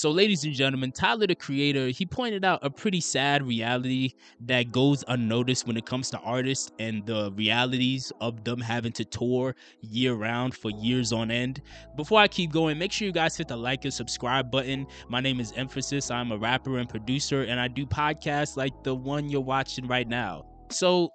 So, ladies and gentlemen, Tyler the Creator, he pointed out a pretty sad reality that goes unnoticed when it comes to artists and the realities of them having to tour year round for years on end. Before I keep going, make sure you guys hit the like and subscribe button. My name is Mfasis. I'm a rapper and producer, and I do podcasts like the one you're watching right now. So,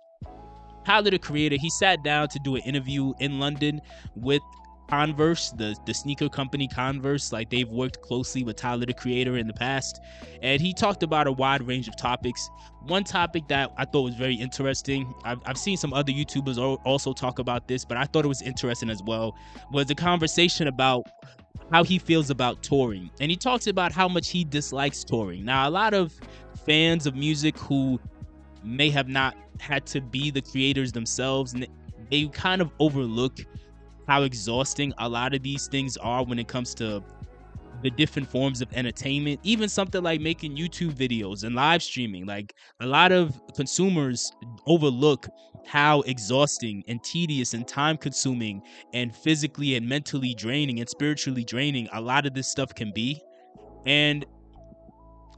Tyler the Creator, he sat down to do an interview in London with Converse, the sneaker company Converse. Like, they've worked closely with Tyler the Creator in the past, and he talked about a wide range of topics. One topic that I thought was very interesting, I've seen some other YouTubers also talk about this, but I thought it was interesting as well, was a conversation about how he feels about touring. And he talks about how much he dislikes touring. Now, a lot of fans of music who may have not had to be the creators themselves, and they kind of overlook how exhausting a lot of these things are when it comes to the different forms of entertainment. Even something like making YouTube videos and live streaming, like, a lot of consumers overlook how exhausting and tedious and time consuming and physically and mentally draining and spiritually draining a lot of this stuff can be. And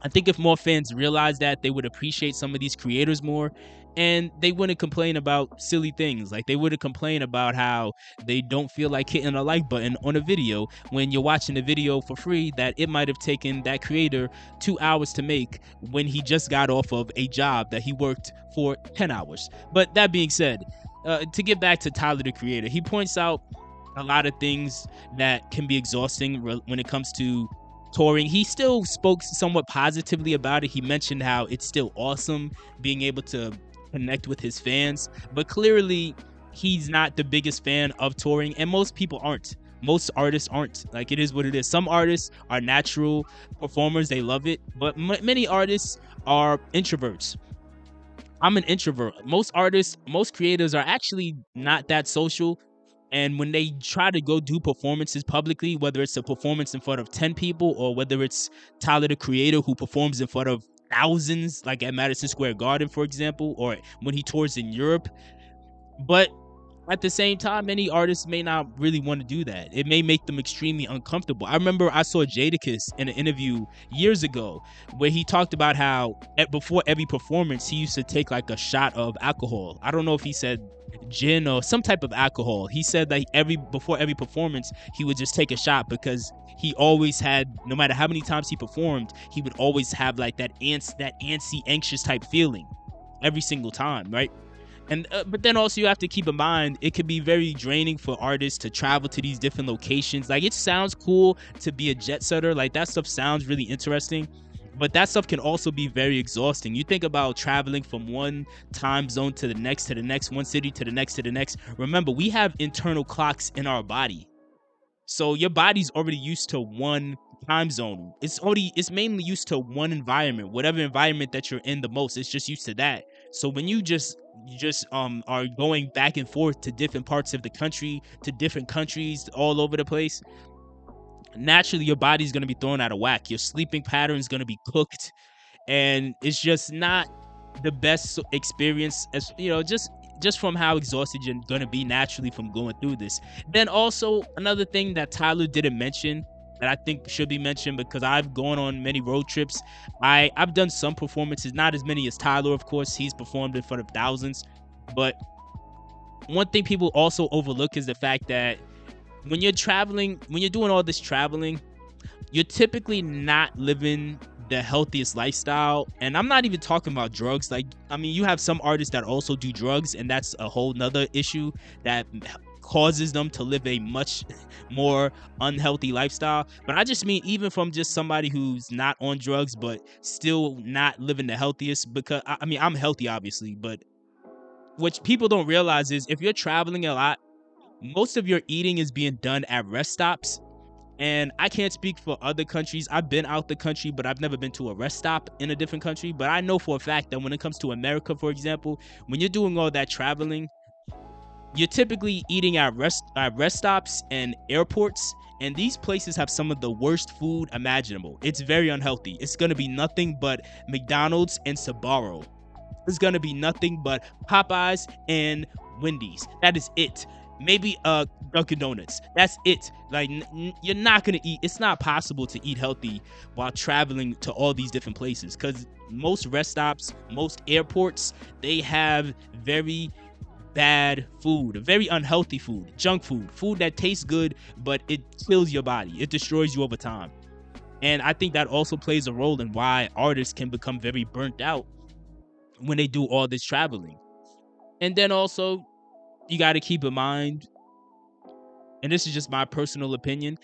I think if more fans realize that, they would appreciate some of these creators more, and they wouldn't complain about silly things. Like, they wouldn't complain about how they don't feel like hitting a like button on a video when you're watching a video for free that it might have taken that creator 2 hours to make when he just got off of a job that he worked for 10 hours. But that being said, to get back to Tyler the Creator, he points out a lot of things that can be exhausting when it comes to touring. He still spoke somewhat positively about it. He mentioned how it's still awesome being able to connect with his fans, but clearly he's not the biggest fan of touring, and most people aren't. Most artists aren't. Like, it is what it is. Some artists are natural performers, they love it, but many artists are introverts. I'm an introvert. Most artists, most creators are actually not that social. And when they try to go do performances publicly, whether it's a performance in front of 10 people or whether it's Tyler the Creator who performs in front of thousands, like at Madison Square Garden, for example, or when he tours in Europe. But at the same time, many artists may not really want to do that. It may make them extremely uncomfortable. I remember I saw Jadakiss in an interview years ago where he talked about how before every performance, he used to take like a shot of alcohol. I don't know if he said gin or some type of alcohol. He said that before every performance, he would just take a shot because he always had, no matter how many times he performed, he would always have like that antsy, anxious type feeling every single time, right? And but then also you have to keep in mind, it could be very draining for artists to travel to these different locations. Like, it sounds cool to be a jet setter, like that stuff sounds really interesting, but that stuff can also be very exhausting. You think about traveling from one time zone to the next, one city to the next. Remember, we have internal clocks in our body. So your body's already used to one time zone. It's mainly used to one environment. Whatever environment that you're in the most, it's just used to that. So when you just are going back and forth to different parts of the country, to different countries all over the place, naturally your body's going to be thrown out of whack. Your sleeping pattern is going to be cooked, and it's just not the best experience, as you know, just from how exhausted you're going to be naturally from going through this. Then also another thing that Tyler didn't mention that I think should be mentioned, because I've gone on many road trips. I've done some performances, not as many as Tyler, of course. He's performed in front of thousands. But one thing people also overlook is the fact that when you're traveling, when you're doing all this traveling, you're typically not living the healthiest lifestyle. And I'm not even talking about drugs. Like, I mean, you have some artists that also do drugs, and that's a whole nother issue that causes them to live a much more unhealthy lifestyle. But I just mean, even from just somebody who's not on drugs but still not living the healthiest, because I mean, I'm healthy obviously, but what people don't realize is if you're traveling a lot, most of your eating is being done at rest stops. And I can't speak for other countries. I've been out the country, but I've never been to a rest stop in a different country. But I know for a fact that when it comes to America, for example, when you're doing all that traveling, you're typically eating at rest stops and airports, and these places have some of the worst food imaginable. It's very unhealthy. It's going to be nothing but McDonald's and Sbarro. It's going to be nothing but Popeyes and Wendy's. That is it. maybe Dunkin' Donuts. That's it. Like you're not gonna eat. It's not possible to eat healthy while traveling to all these different places because most rest stops, most airports, they have very bad food, very unhealthy food, junk food, food that tastes good but it kills your body. It destroys you over time. And I think that also plays a role in why artists can become very burnt out when they do all this traveling. And then also, you got to keep in mind, and this is just my personal opinion,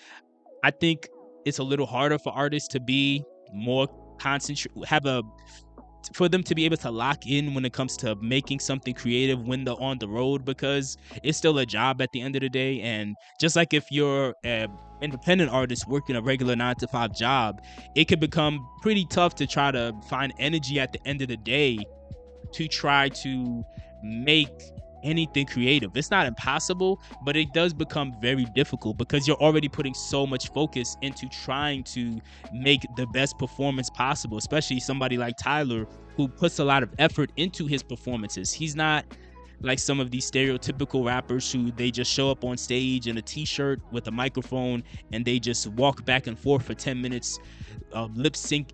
I think it's a little harder for artists to be more concentrate, have a for them to be able to lock in when it comes to making something creative when they're on the road because it's still a job at the end of the day. And just like if you're an independent artist working a regular 9 to 5 job, it could become pretty tough to try to find energy at the end of the day to try to make anything creative. It's not impossible, but it does become very difficult because you're already putting so much focus into trying to make the best performance possible, especially somebody like Tyler who puts a lot of effort into his performances. He's not like some of these stereotypical rappers who they just show up on stage in a t-shirt with a microphone and they just walk back and forth for 10 minutes lip sync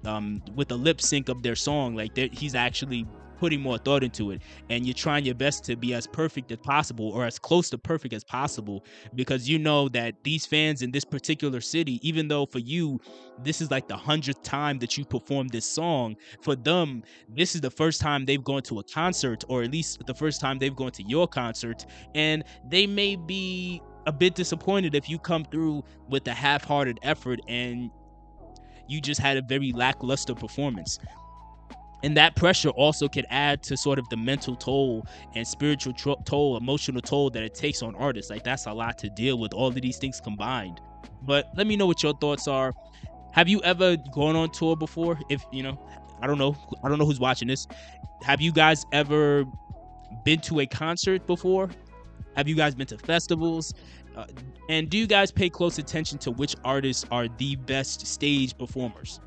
with a lip sync of their song. Like he's actually putting more thought into it, and you're trying your best to be as perfect as possible or as close to perfect as possible because you know that these fans in this particular city, even though for you this is like the 100th time that you performed this song, for them this is the first time they've gone to a concert, or at least the first time they've gone to your concert, and they may be a bit disappointed if you come through with a half-hearted effort and you just had a very lackluster performance. And that pressure also could add to sort of the mental toll and spiritual toll, emotional toll that it takes on artists. Like that's a lot to deal with, all of these things combined. But let me know what your thoughts are. Have you ever gone on tour before? If you know, I don't know who's watching this. Have you guys ever been to a concert before? Have you guys been to festivals? And do you guys pay close attention to which artists are the best stage performers?